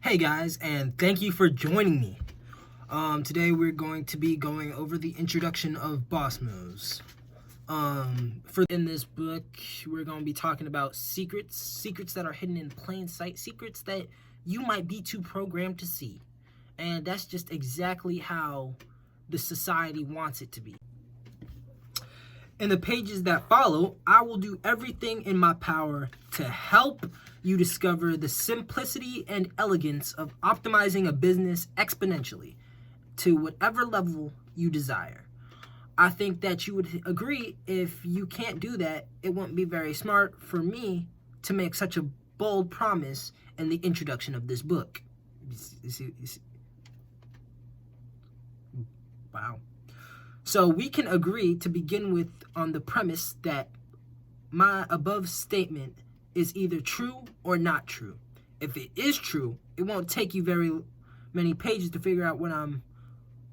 Hey guys, and thank you for joining me. Today we're going to be going over the introduction of Boss Moves. In this book, we're going to be talking about secrets that are hidden in plain sight, secrets that you might be too programmed to see. And that's just exactly how the society wants it to be. In the pages that follow, I will do everything in my power to help you discover the simplicity and elegance of optimizing a business exponentially to whatever level you desire. I think that you would agree if you can't do that, it wouldn't be very smart for me to make such a bold promise in the introduction of this book. You see? Wow. So we can agree to begin with on the premise that my above statement is either true or not true. If it is true, it won't take you very many pages to figure out what I'm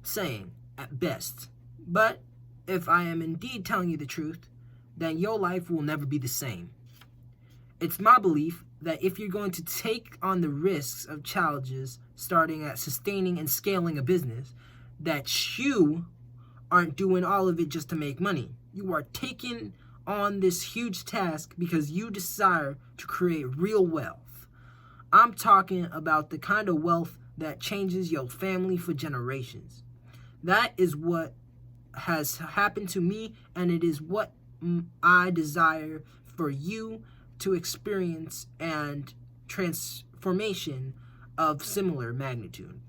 saying at best. But if I am indeed telling you the truth, then your life will never be the same. It's my belief that if you're going to take on the risks of challenges starting at sustaining and scaling a business, that you aren't doing all of it just to make money. You are taking on this huge task because you desire to create real wealth. I'm talking about the kind of wealth that changes your family for generations. That is what has happened to me, and it is what I desire for you to experience and transformation of similar magnitude.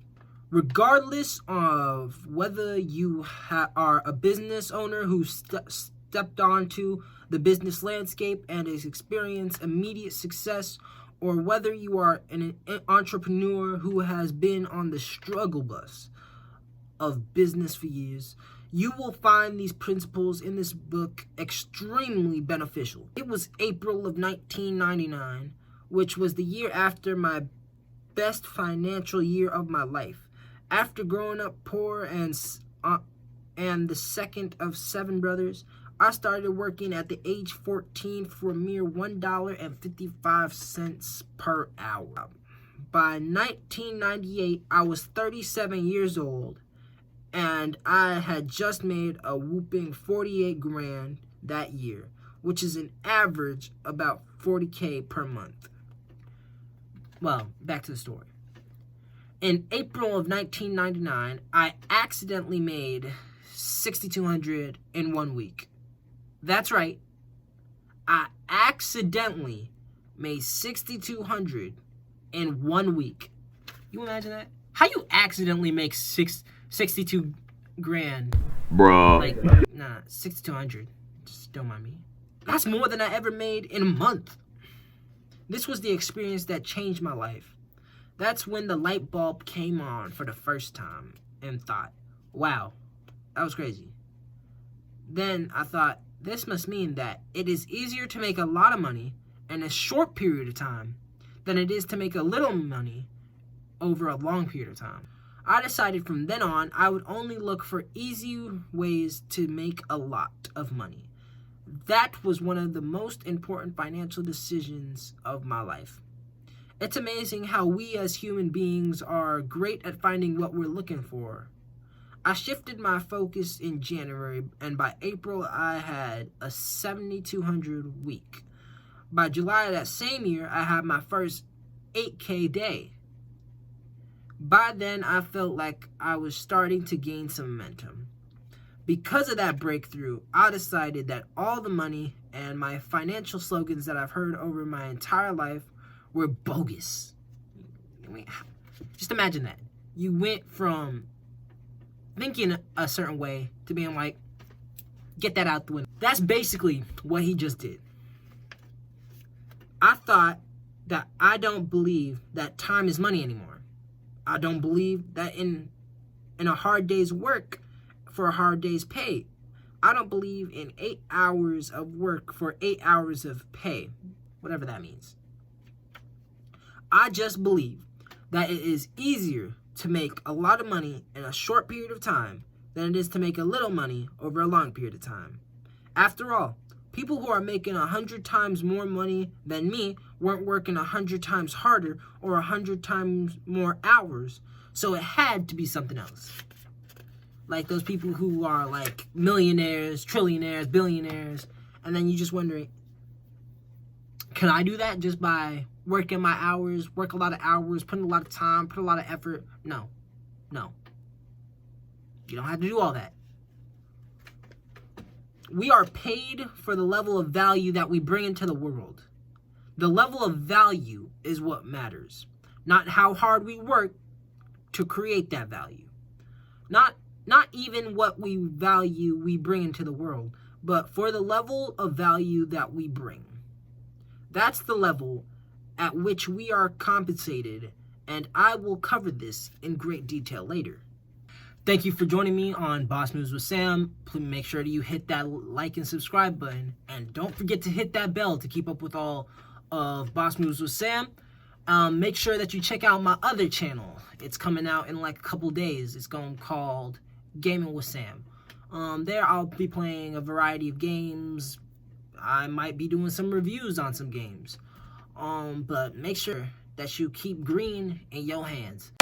Regardless of whether you are a business owner who stepped onto the business landscape and has experienced immediate success, or whether you are an entrepreneur who has been on the struggle bus of business for years, you will find these principles in this book extremely beneficial. It was April of 1999, which was the year after my best financial year of my life. After growing up poor and the second of 7 brothers, I started working at the age 14 for a mere $1.55 per hour. By 1998, I was 37 years old, and I had just made a whooping 48 grand that year, which is an average about 40K per month. Well, back to the story. In April of 1999, I accidentally made $6,200 in 1 week. That's right. I accidentally made $6,200 in 1 week. You imagine that? How you accidentally make 62 grand? Bro. 6,200. Just don't mind me. That's more than I ever made in a month. This was the experience that changed my life. That's when the light bulb came on for the first time and thought, wow, that was crazy. Then I thought, this must mean that it is easier to make a lot of money in a short period of time than it is to make a little money over a long period of time. I decided from then on I would only look for easy ways to make a lot of money. That was one of the most important financial decisions of my life. It's amazing how we as human beings are great at finding what we're looking for. I shifted my focus in January, and by April I had a 7,200 week. By July of that same year, I had my first 8K day. By then, I felt like I was starting to gain some momentum. Because of that breakthrough, I decided that all the money and my financial slogans that I've heard over my entire life were bogus. Just imagine that. You went from thinking a certain way to being like, get that out the window. That's basically what he just did. I thought that I don't believe that time is money anymore. I don't believe that in a hard day's work for a hard day's pay. I don't believe in 8 hours of work for 8 hours of pay, whatever that means. I just believe that it is easier to make a lot of money in a short period of time than it is to make a little money over a long period of time. After all, people who are making 100 times more money than me weren't working 100 times harder or 100 times more hours. So it had to be something else. Like those people who are like millionaires, trillionaires, billionaires, and then you just wondering, can I do that just by working my hours, work a lot of hours, putting a lot of time, put a lot of effort? No. You don't have to do all that. We are paid for the level of value that we bring into the world. The level of value is what matters, not how hard we work to create that value. Not even what we value we bring into the world, but for the level of value that we bring. That's the level at which we are compensated, and I will cover this in great detail later. Thank you for joining me on Boss Moves with Sam. Please make sure that you hit that like and subscribe button, and don't forget to hit that bell to keep up with all of Boss Moves with Sam. Make sure that you check out my other channel. It's coming out in like a couple days. It's called Gaming with Sam. There I'll be playing a variety of games. I might be doing some reviews on some games. But make sure that you keep green in your hands.